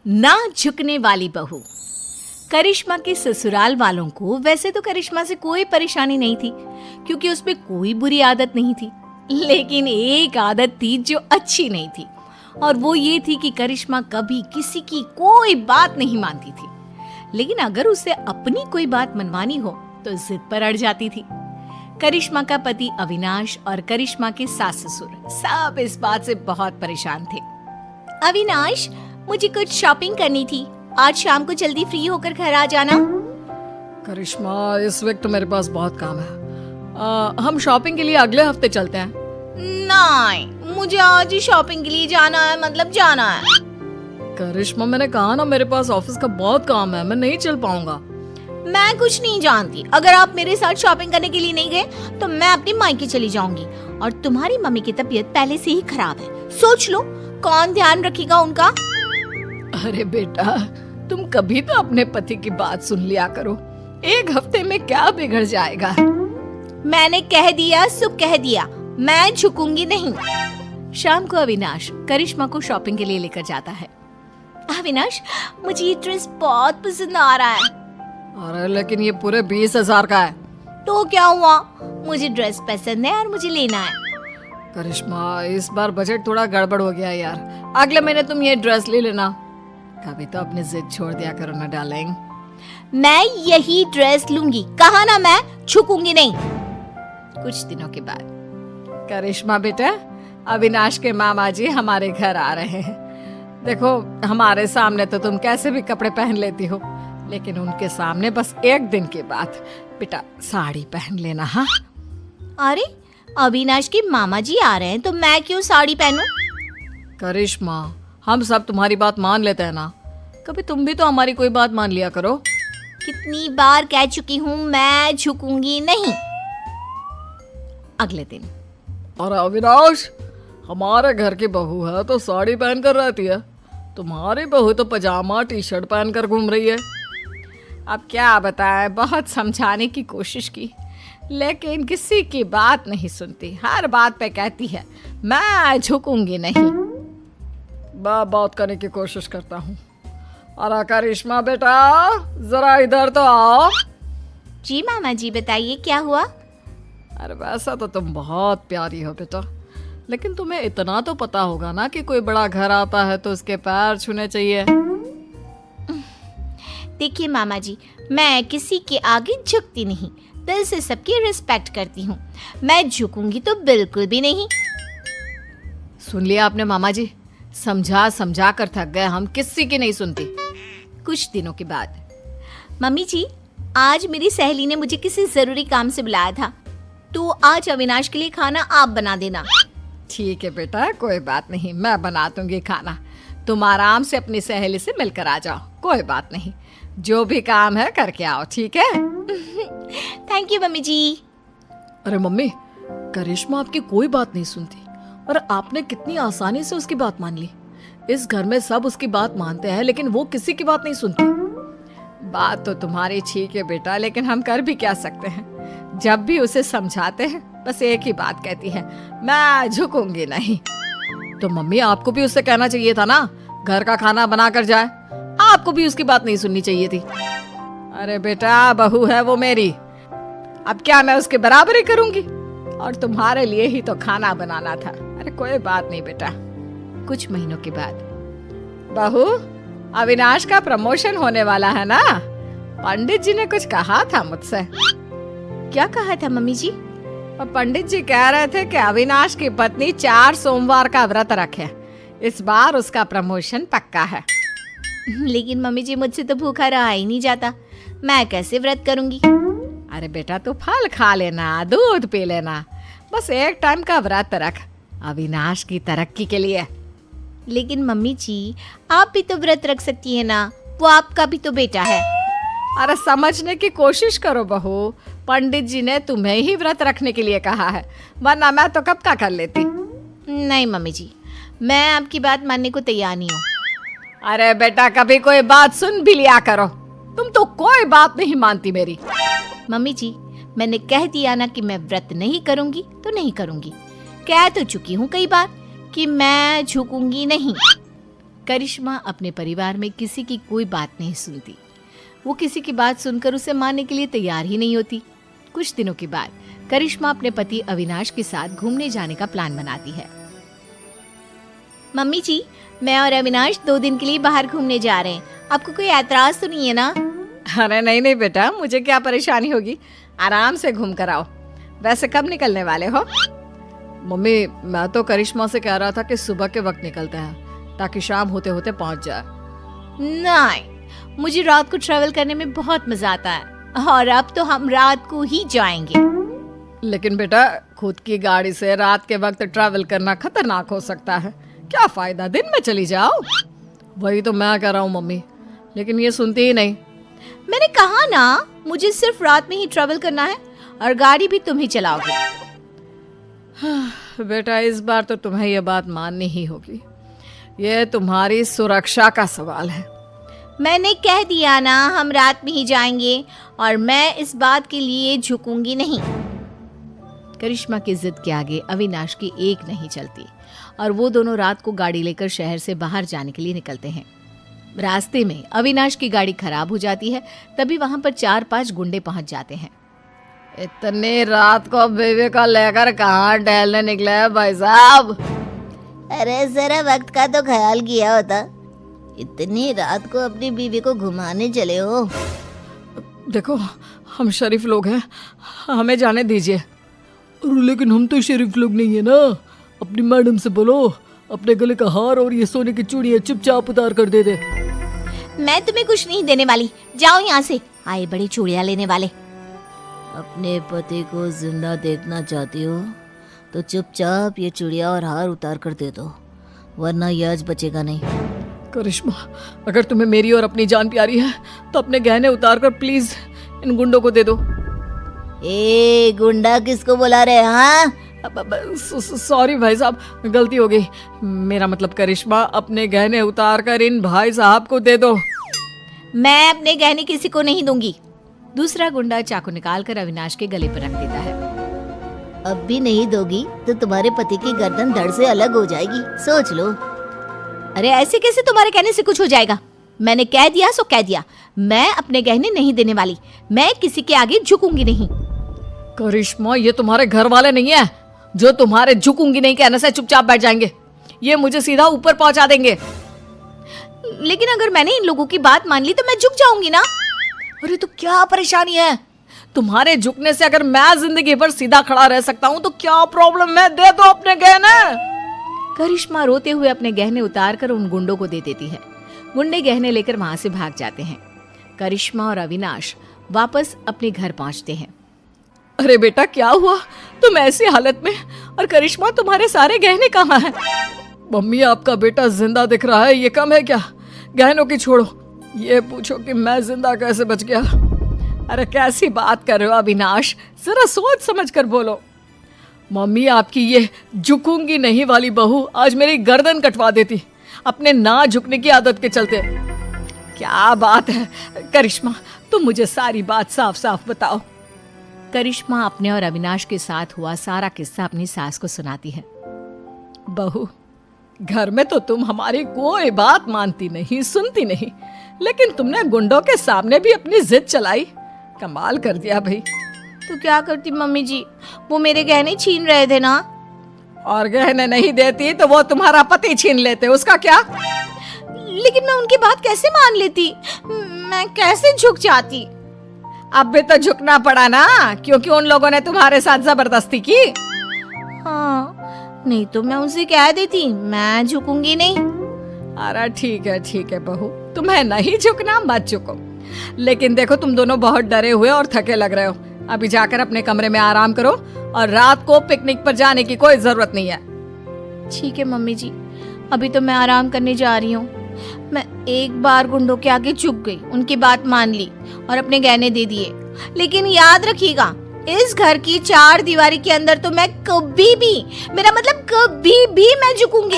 ना झुकने वाली बहू। करिश्मा के ससुराल वालों को वैसे तो करिश्मा से कोई परेशानी नहीं थी, क्योंकि उसमें कोई बुरी आदत नहीं थी। लेकिन एक आदत थी जो अच्छी नहीं थी, और वो ये थी कि करिश्मा कभी किसी की कोई बात नहीं मानती थी। लेकिन अगर उसे अपनी कोई बात मनवानी हो तो जिद पर अड़ जाती थी। करिश्मा का पति अविनाश और करिश्मा के सास ससुर सब इस बात से बहुत परेशान थे। अविनाश, मुझे कुछ शॉपिंग करनी थी, आज शाम को जल्दी फ्री होकर घर आ जाना। करिश्मा, इस वक्त तो मेरे पास बहुत काम है। हम शॉपिंग के लिए अगले हफ्ते चलते हैं। नहीं, मुझे आज ही शॉपिंग के लिए जाना है, मतलब जाना है। करिश्मा, मैंने कहा ना, मेरे पास ऑफिस का बहुत काम है, मैं नहीं चल पाऊंगा। मैं कुछ नहीं जानती, अगर आप मेरे साथ शॉपिंग करने के लिए नहीं गए तो मैं अपनी मायके चली जाऊंगी। और तुम्हारी मम्मी की तबीयत पहले से ही खराब है, सोच लो कौन ध्यान रखेगा उनका। अरे बेटा, तुम कभी तो अपने पति की बात सुन लिया करो, एक हफ्ते में क्या बिगड़ जाएगा। मैंने कह दिया सो कह दिया, मैं झुकूंगी नहीं। शाम को अविनाश करिश्मा को शॉपिंग के लिए लेकर जाता है। अविनाश, मुझे ये ड्रेस बहुत पसंद आ रहा है। अरे लेकिन ये पूरे 20,000 का है। तो क्या हुआ, मुझे ड्रेस पसंद है और मुझे लेना है। करिश्मा, इस बार बजट थोड़ा गड़बड़ हो गया यार, अगले महीने तुम ये ड्रेस ले लेना। कभी तो अपनी जिद छोड़ दिया करो ना डार्लिंग। मैं यही ड्रेस लूंगी, कहा ना मैं झुकूंगी नहीं। कुछ दिनों के बाद, करिश्मा बेटा, अविनाश के मामा जी हमारे घर आ रहे हैं। देखो, हमारे सामने तो तुम कैसे भी कपड़े पहन लेती हो, लेकिन उनके सामने बस एक दिन के बाद बेटा साड़ी पहन लेना। हाँ? अरे, अविनाश के मामा जी आ रहे हैं तो मैं क्यों साड़ी पहनूं? करिश्मा, हम सब तुम्हारी बात मान लेते हैं ना, कभी तुम भी तो हमारी कोई बात मान लिया करो। कितनी बार कह चुकी हूँ, मैं झुकूंगी नहीं। अगले दिन, और अविनाश, हमारे घर की बहू है तो साड़ी पहन कर रहती है, तुम्हारी बहू तो पजामा टी शर्ट पहन कर घूम रही है। अब क्या बताएं, बहुत समझाने की कोशिश की, लेकिन किसी की बात नहीं सुनती, हर बात पे कहती है मैं झुकूंगी नहीं। बात करने की कोशिश करता हूँ। अरे करिश्मा बेटा, जरा इधर तो आओ। जी मामा जी, बताइए क्या हुआ? अरे वैसा तो तुम बहुत प्यारी हो बेटा, लेकिन तुम्हें इतना तो पता होगा ना कि कोई बड़ा घर आता है तो उसके पैर छूने चाहिए। देखिए मामा जी, मैं किसी के आगे झुकती नहीं, दिल से सबकी रिस्पेक्ट करती हूँ, मैं झुकूंगी तो बिल्कुल भी नहीं। सुन लिया आपने मामा जी, समझा समझा कर थक गए हम, किसी की नहीं सुनती। कुछ दिनों के बाद, मम्मी जी, आज मेरी सहेली ने मुझे किसी जरूरी काम से बुलाया था, तो आज अविनाश के लिए खाना आप बना देना। ठीक है बेटा, कोई बात नहीं, मैं बना दूंगी खाना, तुम आराम से अपनी सहेली से मिलकर आ जाओ, कोई बात नहीं, जो भी काम है करके आओ, ठीक है? थैंक यू मम्मी जी। अरे मम्मी, करिश्मा आपकी कोई बात नहीं सुनती, और आपने कितनी आसानी से उसकी बात मान ली। इस घर में सब उसकी बात मानते हैं, लेकिन वो किसी की बात नहीं सुनती। बात तो तुम्हारी ठीक है बेटा, लेकिन हम कर भी क्या सकते हैं, जब भी उसे समझाते हैं बस एक ही बात कहती है, मैं झुकूंगी नहीं। तो मम्मी, आपको भी उससे कहना चाहिए था ना, घर का खाना बना कर जाए, आपको भी उसकी बात नहीं सुननी चाहिए थी। अरे बेटा, बहू है वो मेरी, अब क्या मैं उसके बराबरी करूंगी? और तुम्हारे लिए ही तो खाना बनाना था। अरे कोई बात नहीं बेटा। कुछ महीनों के बाद, बहू, अविनाश का प्रमोशन होने वाला है ना, पंडित जी ने कुछ कहा था मुझसे। क्या कहा था मम्मी जी? और पंडित जी कह रहे थे कि अविनाश की पत्नी 4 सोमवार का व्रत रखे, इस बार उसका प्रमोशन पक्का है। लेकिन मम्मी जी, मुझसे तो भूखा रहा ही नहीं जाता, मैं कैसे व्रत करूंगी? अरे बेटा, तू फल खा लेना, दूध पी लेना, बस एक टाइम का व्रत रख, अविनाश की तरक्की के लिए। लेकिन मम्मी जी, आप भी तो व्रत रख सकती है ना, वो आपका भी तो बेटा है। अरे समझने की कोशिश करो बहू, पंडित जी ने तुम्हें ही व्रत रखने के लिए कहा है, वरना मैं तो कब का कर लेती। नहीं मम्मी जी, मैं आपकी बात मानने को तैयार नहीं हूँ। अरे बेटा, कभी कोई बात सुन भी लिया करो, तुम तो कोई बात नहीं मानती मेरी। मम्मी जी, मैंने कह दिया ना कि मैं व्रत नहीं करूंगी तो नहीं करूंगी, कह तो चुकी हूँ कई बार कि मैं झुकूंगी नहीं। करिश्मा अपने परिवार में किसी की कोई बात नहीं सुनती। वो किसी की बात सुनकर उसे मानने के लिए तैयार ही नहीं होती। कुछ दिनों के बाद करिश्मा अपने पति अविनाश के साथ घूमने जाने का प्लान बनाती है। मम्मी जी, मैं और अविनाश 2 दिन के लिए बाहर घूमने जा रहे हैं। आपको कोई ऐतराज तो नहीं है ना? अरे नहीं नहीं बेटा, मुझे क्या परेशानी होगी, आराम से घूम कर आओ। वैसे कब निकलने वाले हो? मम्मी, मैं तो करिश्मा से कह रहा था कि सुबह के वक्त निकलते हैं ताकि शाम होते होते पहुंच जाए। नहीं, मुझे रात को ट्रैवल करने में बहुत मजा आता है और अब तो हम रात को ही जाएंगे। लेकिन बेटा, खुद की गाड़ी से रात के वक्त ट्रैवल करना खतरनाक हो सकता है। क्या फायदा, दिन में चली जाओ। वही तो मैं कह रहा हूँ मम्मी, लेकिन ये सुनती ही नहीं। मैंने कहा ना, मुझे सिर्फ रात में ही ट्रैवल करना है और गाड़ी भी तुम ही चलाओगे। बेटा, इस बार तो तुम्हें यह बात माननी ही होगी। ये तुम्हारी सुरक्षा का सवाल है। मैंने कह दिया ना, हम रात में ही जाएंगे और मैं इस बात के लिए झुकूंगी नहीं। करिश्मा की जिद के आगे अविनाश की एक नहीं चलती और वो दोनों रात को गाड़ी लेकर शहर से बाहर जाने के लिए निकलते हैं। रास्ते में अविनाश की गाड़ी खराब हो जाती है। तभी वहां पर 4-5 गुंडे पहुंच जाते हैं। इतनी रात को बेबी को लेकर कहाँ टहलने निकले हैं भाई साहब? अरे जरा वक्त का तो ख्याल किया होता। इतनी रात को अपनी बीवी को घुमाने चले हो। देखो, हम शरीफ लोग हैं, हमें जाने दीजिए। लेकिन हम तो शरीफ लोग नहीं है ना। अपनी मैडम से बोलो अपने गले का हार और ये सोने की चूड़ियां चुपचाप उतार कर दे दे। मैं तुम्हें कुछ नहीं देने वाली, जाओ यहाँ से। आए बड़ी चूड़ियां लेने वाले। अपने पति को जिंदा देखना चाहती हो तो चुपचाप ये चूड़ियां और हार उतार कर दे दो, वरना ये आज बचेगा नहीं। करिश्मा, अगर तुम्हें मेरी और अपनी जान प्यारी है तो अपने गहने उतार कर प्लीज इन गुंडों को दे दो। ए गुंडा किसको बुला रहे हैं? हाँ, सॉरी भाई साहब, गलती हो गई। मेरा मतलब करिश्मा, अपने गहने उतार कर इन भाई साहब को दे दो। मैं अपने गहने किसी को नहीं दूंगी। दूसरा गुंडा चाकू निकालकर अविनाश के गले पर रख देता है। अब भी नहीं दोगी तो तुम्हारे पति की गर्दन धड़ से अलग हो जाएगी, सोच लो। अरे ऐसे कैसे तुम्हारे कहने से कुछ हो जाएगा? मैंने कह दिया सो कह दिया। मैं अपने गहने नहीं देने वाली। मैं किसी के आगे झुकूंगी नहीं। करिश्मा, ये तुम्हारे घर वाले नहीं है जो तुम्हारे झुकूंगी नहीं कहने से चुपचाप बैठ जाएंगे। ये मुझे सीधा ऊपर पहुंचा देंगे। लेकिन अगर मैंने इन लोगों की बात मान ली तो मैं झुक जाऊंगी ना। अरे तो क्या परेशानी है? तुम्हारे झुकने से अगर मैं जिंदगी भर सीधा खड़ा रह सकता हूँ तो क्या प्रॉब्लम है? दे दो अपने गहने। करिश्मा रोते हुए अपने गहने उतार कर उन गुंडों को दे देती है। गुंडे गहने लेकर वहां से भाग जाते हैं। करिश्मा और अविनाश वापस अपने घर पहुंचते हैं। अरे बेटा, क्या हुआ? तुम ऐसी हालत में, और करिश्मा तुम्हारे सारे गहने कहाँ हैं? मम्मी, आपका बेटा जिंदा दिख रहा है, ये कम है क्या? गहनों की छोड़ो, ये पूछो कि मैं जिंदा कैसे बच गया। अरे कैसी बात कर रहे हो अविनाश, जरा सोच समझ कर बोलो। मम्मी, आपकी ये झुकूंगी नहीं वाली बहू आज मेरी गर्दन कटवा देती अपने ना झुकने की आदत के चलते। क्या बात है करिश्मा, तुम मुझे सारी बात साफ साफ बताओ। करिश्मा अपने और अविनाश के साथ हुआ सारा किस्सा अपनी सास को सुनाती है। बहू, घर में तो तुम हमारी कोई बात मानती नहीं, सुनती नहीं, लेकिन तुमने गुंडों के सामने भी अपनी जिद चलाई। कमाल कर दिया भाई। तो क्या करती मम्मी जी, वो मेरे गहने छीन रहे थे ना। और गहने नहीं देती तो वो तुम्हारा पति छीन लेते, उसका क्या? लेकिन मैं उनकी बात कैसे मान लेती? मैं कैसे झुक जाती? अब भी तो झुकना पड़ा ना, क्योंकि उन लोगों ने तुम्हारे साथ जबरदस्ती की। हाँ, नहीं तो मैं उनसे कह देती मैं झुकूंगी नहीं। अरे ठीक है बहू, तुम्हें नहीं झुकना मत झुको। लेकिन देखो, तुम दोनों बहुत डरे हुए और थके लग रहे हो। अभी जाकर अपने कमरे में आराम करो और रात को पिकनिक पर जाने की कोई जरूरत नहीं है। ठीक है मम्मी जी, अभी तो मैं आराम करने जा रही हूँ। मैं एक बार गुंडों के आगे झुक गई, उनकी बात मान ली और अपने गहने दे दिए। लेकिन याद रखिएगा, इस घर की 4 दीवारी के अंदर तो मैं कभी भी, मेरा मतलब कभी भी मैं झुकूंगी